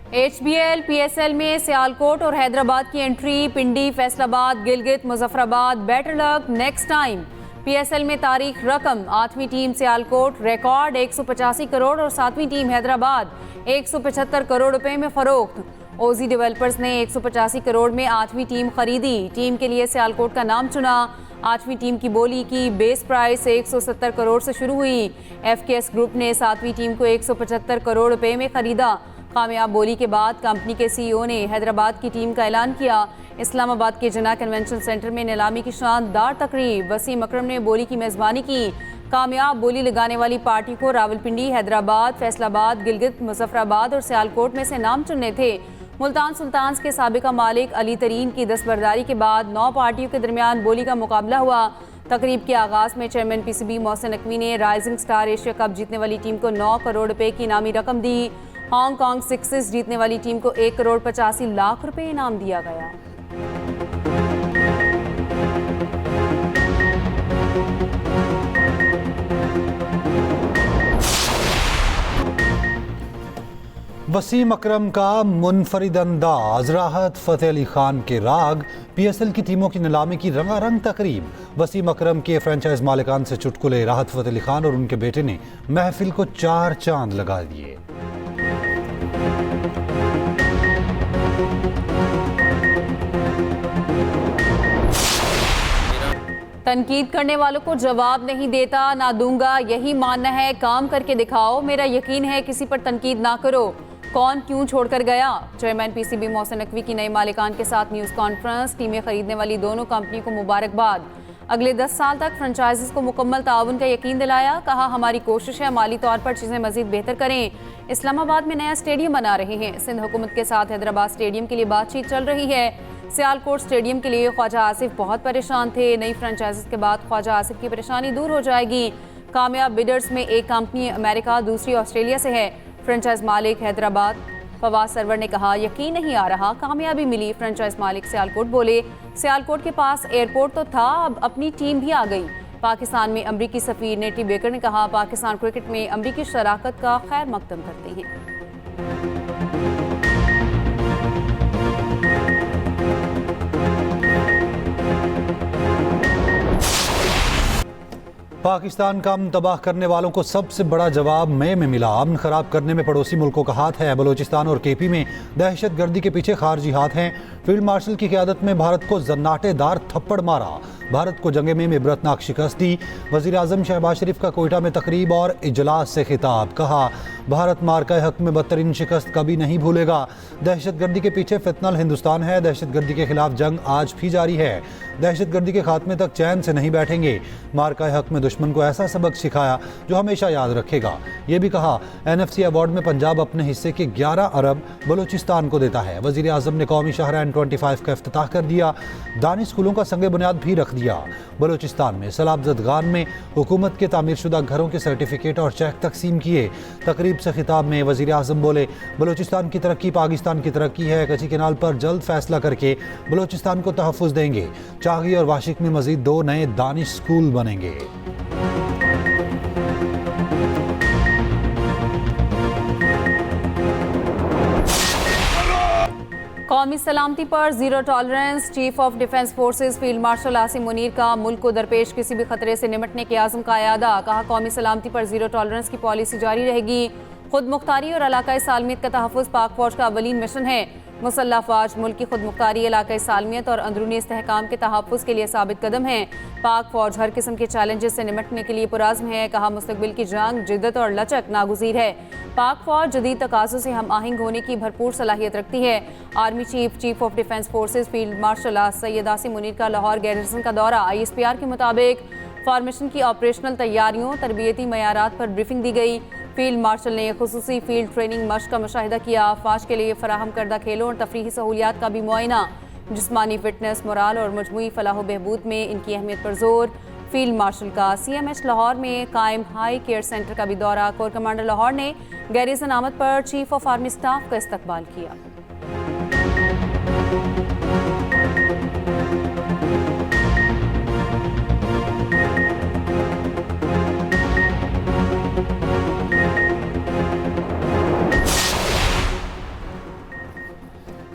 HBL PSL में सियालकोट और हैदराबाद की entry, Pindi, Faisalabad, Gilgit, Muzaffarabad, better luck next time. PSL में तारीख रकम, 8वीं टीम सियालकोट रिकॉर्ड 185 करोड़ और 7वीं टीम हैदराबाद 175 करोड़ रुपए में फरोख्त। ओजी डेवलपर्स ने 185 करोड़ में 8वीं टीम खरीदी। टीम के लिए सियालकोट का नाम चुना। 8वीं टीम की बोली की बेस प्राइस 170 करोड़ से शुरू हुई। FKS ग्रुप ने 7वीं टीम को 175 करोड़ रुपए में खरीदा। कामयाब बोली के बाद कंपनी के CEO ने हैदराबाद की टीम का ऐलान किया। इस्लामाबाद के जना कन्वेंशन सेंटर में नीलामी की शानदार तकरीब। वसीम अकरम ने बोली की मेज़बानी की। कामयाब बोली लगाने वाली पार्टी को रावलपिंडी, हैदराबाद, फैसलाबाद, गिलगित, मुजफ्फराबाद और सियालकोट में से नाम चुनने थे। मुल्तान सुल्तान्स के साबिका मालिक अली तरीन की दस्तबरदारी के बाद 9 पार्टियों के दरमियान बोली का मुकाबला हुआ। तकरीब के आगाज़ में चेयरमैन PCB मोहसिन नकवी ने राइजिंग स्टार एशिया कप जीतने वाली टीम को 9 करोड़ रुपए की इनामी रकम दी। हांगकांग सिक्सेस जीतने वाली टीम को 1 करोड़ 85 लाख रुपए इनाम दिया गया। वसीम अकरम का मुनफरिद अंदाज, राहत फ़तेह अली खान के राग, PSL की टीमों की नीलामी की रंगारंग तकरीब। वसीम अकरम के फ्रेंचाइज मालिकान से चुटकुले, राहत फ़तेह अली खान और उनके बेटे ने महफिल को 4 चांद लगा दिए। तनकीद करने वालों को जवाब नहीं देता, ना दूंगा, यही मानना है, काम करके दिखाओ। मेरा यकीन है किसी पर तनकीद ना करो। कौन क्यों छोड़कर गया? चेयरमैन PCB मोहसिन नकवी की नए मालिकान के साथ न्यूज़ कॉन्फ्रेंस। टीमें खरीदने वाली दोनों कंपनी को मुबारकबाद। अगले 10 साल तक फ्रेंचाइजीज को मुकम्मल ताउन का यकीन दिलाया। कहा हमारी कोशिश है माली तौर पर चीज़ें मजीद बेहतर करें। इस्लामाबाद में नया स्टेडियम बना रहे हैं। सिंध हुकूमत के साथ हैदराबाद स्टेडियम के लिए बातचीत चल रही है। सियालकोट स्टेडियम के लिए ख्वाजा आसिफ बहुत परेशान थे। नई फ्रेंचाइजीज के बाद ख्वाजा आसिफ की परेशानी दूर हो जाएगी। कामयाब बिडर्स में एक कंपनी अमेरिका, दूसरी ऑस्ट्रेलिया से है। फ्रेंचाइज मालिक हैदराबाद फवाद सरवर ने कहा यकीन नहीं आ रहा, कामयाबी मिली। फ्रेंचाइज मालिक सियालकोट बोले सियालकोट के पास एयरपोर्ट तो था, अब अपनी टीम भी आ गई। पाकिस्तान में अमरीकी सफीर नेटी बेकर ने कहा पाकिस्तान क्रिकेट में अमरीकी शराकत का खैर मकदम करते हैं। पाकिस्तान का अमन तबाह करने वालों को सबसे बड़ा जवाब मई में मिला। अमन खराब करने में पड़ोसी मुल्कों का हाथ है। बलूचिस्तान और KP में दहशत गर्दी के पीछे खारजी हाथ हैं। फील्ड मार्शल की क़यादत में भारत को जन्नाटेदार थप्पड़ मारा। भारत को जंगे में इबरतनाक शिकस्त दी। वज़ीर आज़म शहबाज शरीफ का कोयटा में तकरीब और इजलास से खिताब। कहा भारत मार्का हक में बदतरीन शिकस्त कभी नहीं भूलेगा। दहशत गर्दी के पीछे फितनल हिंदुस्तान है। दहशत गर्दी के खिलाफ जंग आज भी जारी है। दहशत गर्दी के खात्मे तक चैन से नहीं बैठेंगे। मार्का हक में दुश्मन को ऐसा सबक सिखाया जो हमेशा याद रखेगा। ये भी कहा NFC अवार्ड में पंजाब अपने हिस्से के 11 अरब बलूचिस्तान को देता है। वज़ीर आज़म ने कौमी शाहरा N25 का इफ्तिताह कर दिया। दानी स्कूलों का संग बुनियाद भी रख दिया। बलूचिस्तान में सलाबजदगान में हुकूमत के तामीरशुदा घरों के सर्टिफिकेट और चेक तकसीम किए। तकरीब से खिताब में वज़ीर आज़म बोले बलूचिस्तान की तरक्की पाकिस्तान की तरक्की है। कच्ची केनाल पर जल्द फैसला करके बलूचिस्तान को तहफ़्फ़ुज़ देंगे। चागी और वाशिक में मज़ीद 2 नए दानिश स्कूल बनेंगे। कौमी सलामती पर zero tolerance. Chief of defence forces field marshal Asim Munir का मुल्क को दरपेश किसी भी खतरे से निपटने के आज़म का अयादा। कहा कौमी सलामती पर जीरो टॉलरेंस की पॉलिसी जारी रहेगी। खुद मुख्तारी और इलाकाई सालमियत का तहफ़्फ़ुज़ पाक फौज का अवलीन मिशन है। मुसल्लह अफ़वाज मुल्क की खुद मुख्तारी, इलाकाई सालमियत और अंदरूनी इस्तेहकाम के तहफ़्फ़ुज़ के लिए साबित कदम है। पाक फौज हर किस्म के चैलेंजेस से निपटने के लिए पुराज़्म है। कहा मुस्तक़बिल की जंग जिद्दत और लचक नागुज़ीर है। पाक फौज जदीद तकाज़ों से हम आहंग होने की भरपूर सलाहियत रखती है। Army chief of defence forces field marshal Syed Asim Munir का लाहौर गैरिसन का दौरा। ISPR के मुताबिक फॉर्मेशन की ऑपरेशनल तैयारियों, तरबियती मयारात पर ब्रीफिंग दी गई। फील्ड मार्शल ने खुसूसी फील्ड ट्रेनिंग मश्क का मुशाहिदा किया। अफवाज के लिए फराहम करदा खेलों और तफरीही सहूलियात का भी मुआयना। जिस्मानी फिटनेस, मोराल और मजमूई फलाह बहबूद में इनकी अहमियत पर जोर। फील्ड मार्शल का CMH लाहौर में कायम हाई केयर सेंटर का भी दौरा। कोर कमांडर लाहौर ने गैरिसन आमद पर चीफ ऑफ आर्मी स्टाफ का इस्तकबाल किया।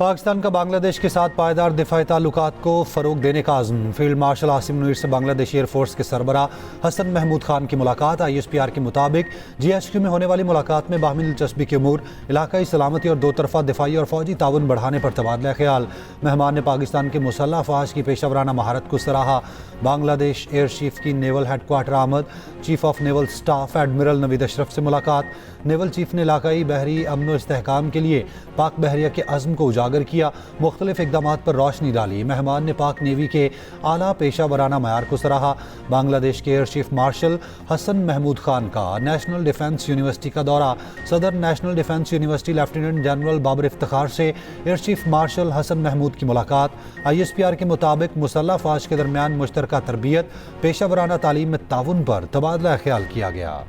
पाकिस्तान का बांग्लादेश के साथ पायदार दिफाई ताल्लुकात को फ़रोग देने का आज़म। फील्ड मार्शल आसिम मुनीर से बांग्लादेशी एयरफोर्स के सरबराह हसन महमूद खान की मुलाकात। ISPR के मुताबिक GHQ में होने वाली मुलाकात में बाहमी दिलचस्पी के अमूर, इलाकाई सलामती और दो तरफा दिफाई और फौजी ताउन बढ़ाने पर तबादला ख्याल। मेहमान ने पाकिस्तान के मुसल्लह अफवाज की पेशा वराना महारत को सराहा। बांग्लादेश एयर चीफ की नेवल हेडक्वार्टर आमद। Chief of naval staff admiral Naveed Ashraf से मुलाकात। नेवल चीफ ने इलाकाई बहरी अमन व इस्तेहकाम के लिए पाक बहरिया के अज़्म को उजागर किया। मुख्तलिफ इक़दामात पर रोशनी डाली। मेहमान ने पाक नेवी के आला पेशा वराना मयार को सराहा। बांग्लादेश के air chief marshal Hasan Mahmood Khan का नेशनल डिफेंस यूनिवर्सिटी का दौरा। सदर national defence university lieutenant general Babar Iftikhar से air chief marshal Hasan Mahmood की मुलाकात। ISPR के मुताबिक मुसल्लह अफवाज के दरमियान मुश्तरका तरबियत, पेशा वराना तालीम में ताउन पर तबादला ख्याल किया गया।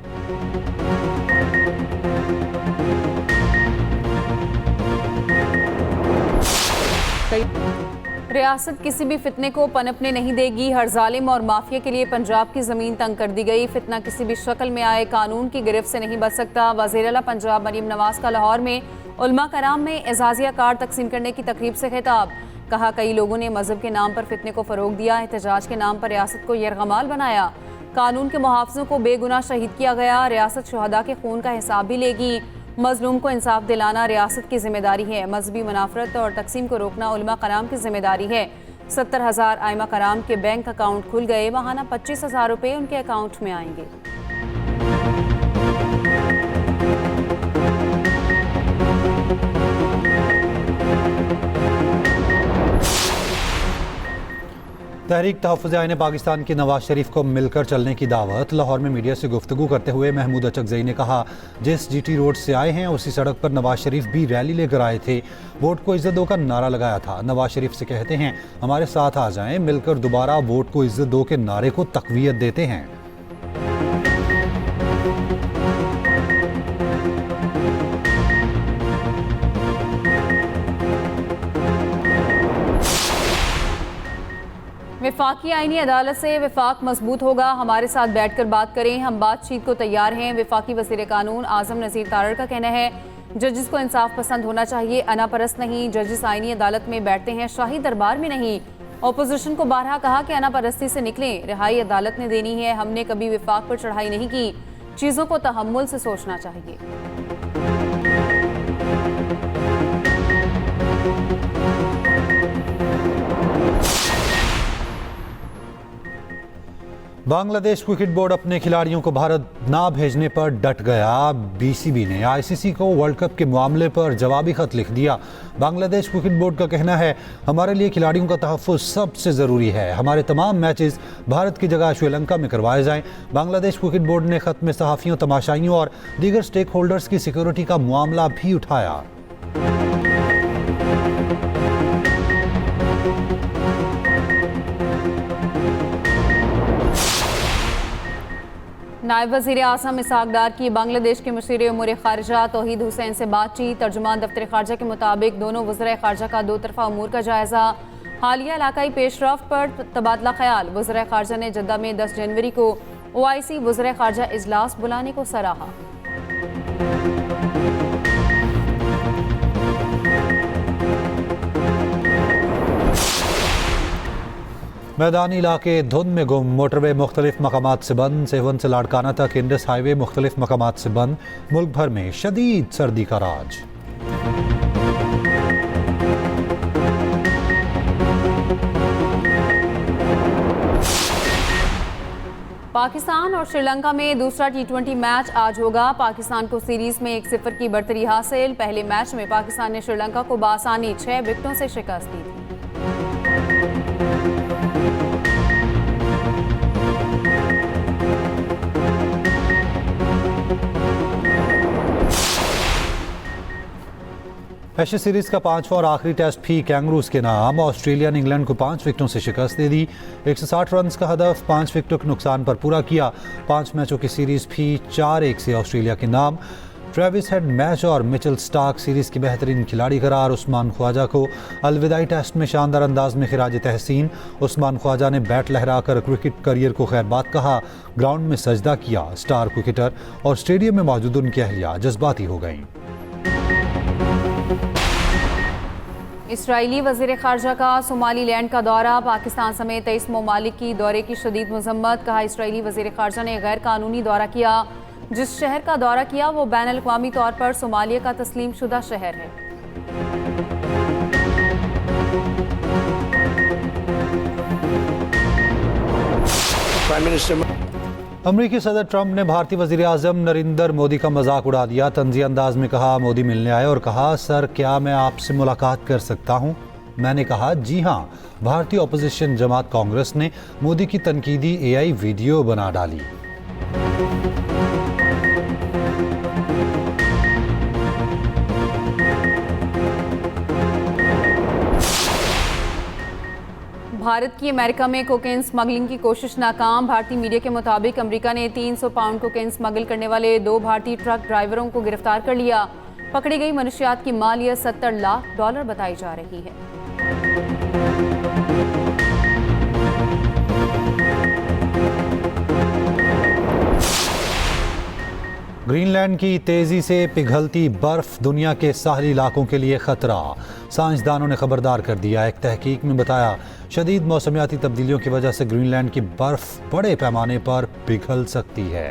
रियासत किसी भी फितने को पनपने नहीं देगी। हर जालिम और माफिया के लिए पंजाब की ज़मीन तंग कर दी गई। फितना किसी भी शक्ल में आए कानून की गिरफ्त से नहीं बच सकता। वज़ीर आला पंजाब मरीम नवाज का लाहौर में उलमा कराम में एजाज़िया कार्ड तकसीम करने की तकरीब से खिताब। कहा, कई लोगों ने मजहब के नाम पर फितने को फ़रोग दिया, एहतजाज के नाम पर रियासत को यरगमाल बनाया। कानून के मुहाफ़िज़ों को बेगुनाह शहीद किया गया। रियासत शुहदा के खून का हिसाब भी लेगी। मजलूम को इंसाफ दिलाना रियासत की जिम्मेदारी है। मजहबी मुनाफरत और तकसीम को रोकना उलमा कराम की जिम्मेदारी है। 70,000 आइमा कराम के बैंक अकाउंट खुल गए। माहाना 25,000 रुपये उनके अकाउंट में आएंगे। तहरीक तहफ़्फ़ुज़-ए-आईन पाकिस्तान की नवाज शरीफ को मिलकर चलने की दावत। लाहौर में मीडिया से गुफ्तगू करते हुए महमूद अचकज़ई ने कहा, जिस GT रोड से आए हैं उसी सड़क पर नवाज शरीफ भी रैली लेकर आए थे। वोट को इज्जत दो का नारा लगाया था। नवाज शरीफ से कहते हैं हमारे साथ आ जाएं, मिलकर दोबारा वोट को इज्जत दो के नारे को तक़वियत देते हैं। वफाकी आईनी अदालत से वफाक मजबूत होगा। हमारे साथ बैठकर बात करें, हम बातचीत को तैयार हैं। वफाकी वज़ीर कानून आज़म नज़ीर तारड़ का कहना है, जजेस को इंसाफ पसंद होना चाहिए, अनापरस्त नहीं। जजेस आईनी अदालत में बैठते हैं, शाही दरबार में नहीं। अपोजिशन को बारहा कहा कि अनापरस्ती से निकलें, रिहाई अदालत ने देनी है। हमने कभी वफाक पर चढ़ाई नहीं की, चीज़ों को तहम्मुल से सोचना चाहिए। बांग्लादेश क्रिकेट बोर्ड अपने खिलाड़ियों को भारत ना भेजने पर डट गया। BCB ने ICC को वर्ल्ड कप के मामले पर जवाबी खत लिख दिया। बांग्लादेश क्रिकेट बोर्ड का कहना है, हमारे लिए खिलाड़ियों का तहफ़्फ़ुज़ सबसे ज़रूरी है। हमारे तमाम मैचेस भारत की जगह श्रीलंका में करवाए जाएं। बांग्लादेश क्रिकेट बोर्ड ने खत में सहाफ़ियों, तमाशाइयों और दीगर स्टेक होल्डर्स की सिक्योरिटी का मामला भी उठाया। नायब वज़ीर आज़म इसहाक़ डार की बांग्लादेश के मुशीर उमूर ख़ारिजा तौहीद हुसैन से बातचीत। तर्जुमान दफ्तर ख़ारिजा के मुताबिक दोनों वज़राए ख़ारिजा का दो तरफ़ा उमूर का जायज़ा। हालिया इलाकाई पेशरफ्त पर तबादला ख्याल। वज़राए ख़ारिजा ने जद्दा में 10 जनवरी को OIC वज़राए ख़ारिजा इजलास बुलाने को सराहा। मैदानी इलाके धुंध में गुम। मोटरवे मुख्तलिफ मकामात से बंद। सेवन से लाड़काना तक इंडस हाईवे मुख्तलिफ मकामात से बंद। मुल्क भर में शदीद सर्दी का राज। पाकिस्तान और श्रीलंका में दूसरा T20 मैच आज होगा। पाकिस्तान को सीरीज में 1-0 की बढ़तरी हासिल। पहले मैच में पाकिस्तान ने श्रीलंका को बासानी 6 विकेटों से शिकस्त दी थी। एशेज सीरीज का 5वां और आखिरी टेस्ट भी कैंगरूज के नाम। ऑस्ट्रेलिया ने इंग्लैंड को 5 विकेटों से शिकस्त दे दी। 160 रन का हदफ 5 विकेटों के नुकसान पर पूरा किया। 5 मैचों की सीरीज भी 4-1 से ऑस्ट्रेलिया के नाम। ट्रेविस हेड मैच और मिचेल स्टार्क सीरीज की बेहतरीन खिलाड़ी करार। उस्मान ख्वाजा को अलविदाई टेस्ट में शानदार अंदाज में खिराज तहसीन। उस्मान ख्वाजा ने बैट लहराकर क्रिकेट करियर को खैरबाद कहा। ग्राउंड में सजदा किया। स्टार क्रिकेटर और स्टेडियम में मौजूद उनकी अहलिया जज्बाती हो गईं। इसराइली वज़ीर ख़ारजा का सोमालीलैंड का दौरा, पाकिस्तान समेत 23 ममालिक की दौरे की शदीद मज़म्मत। कहा इसराइली वज़ीर ख़ारजा ने गैर कानूनी दौरा किया। जिस शहर का दौरा किया वो बैन अल-अक़वामी तौर पर सोमालिया का तस्लीम शुदा शहर है। अमरीकी सदर ट्रंप ने भारतीय वज़ीर आज़म नरेंद्र मोदी का मजाक उड़ा दिया। तंज़िया अंदाज में कहा, मोदी मिलने आए और कहा, सर क्या मैं आपसे मुलाकात कर सकता हूं? मैंने कहा, जी हां। भारतीय अपोजिशन जमात कांग्रेस ने मोदी की तनकीदी AI वीडियो बना डाली। भारत की अमेरिका में कोकेन स्मगलिंग की कोशिश नाकाम। भारतीय मीडिया के मुताबिक अमेरिका ने 300 पाउंड कोकेन स्मगल करने वाले 2 भारतीय ट्रक ड्राइवरों को गिरफ्तार कर लिया। पकड़ी गई मनशियात की मालियत $70 लाख बताई जा रही है। ग्रीनलैंड की तेजी से पिघलती बर्फ दुनिया के साहली इलाकों के लिए खतरा। साइंसदानों ने खबरदार कर दिया। एक तहकीक में बताया, शदीद मौसमियाती तब्दीलियों की वजह से ग्रीनलैंड की बर्फ बड़े पैमाने पर पिघल सकती है।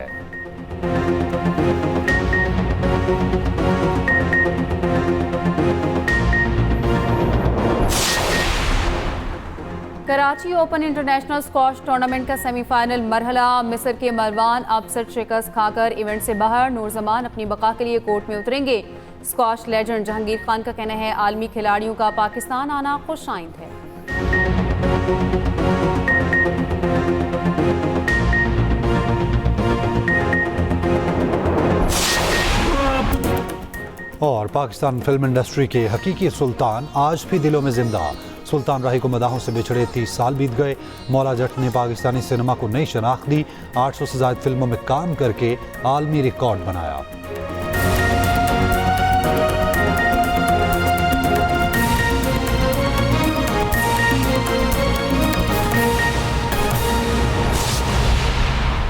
Karachi open international squash tournament का सेमीफाइनल मरहला। मिस्र के मरवान अपसेट शिकस्त खाकर इवेंट से बाहर। नूरजमान अपनी बका के लिए कोर्ट में उतरेंगे। स्क्वाश लेजेंड जहांगीर खान का कहना है, आलमी खिलाड़ियों का पाकिस्तान आना खुशाइंद है। और पाकिस्तान फिल्म इंडस्ट्री के हकीकी सुल्तान आज भी दिलों में जिंदा। सुल्तान राही को मदाहों से बिछड़े 30 साल बीत गए। मौला जट ने पाकिस्तानी सिनेमा को नई शनाख्त दी। 800 से ज़ायद फिल्मों में काम करके आलमी रिकॉर्ड बनाया।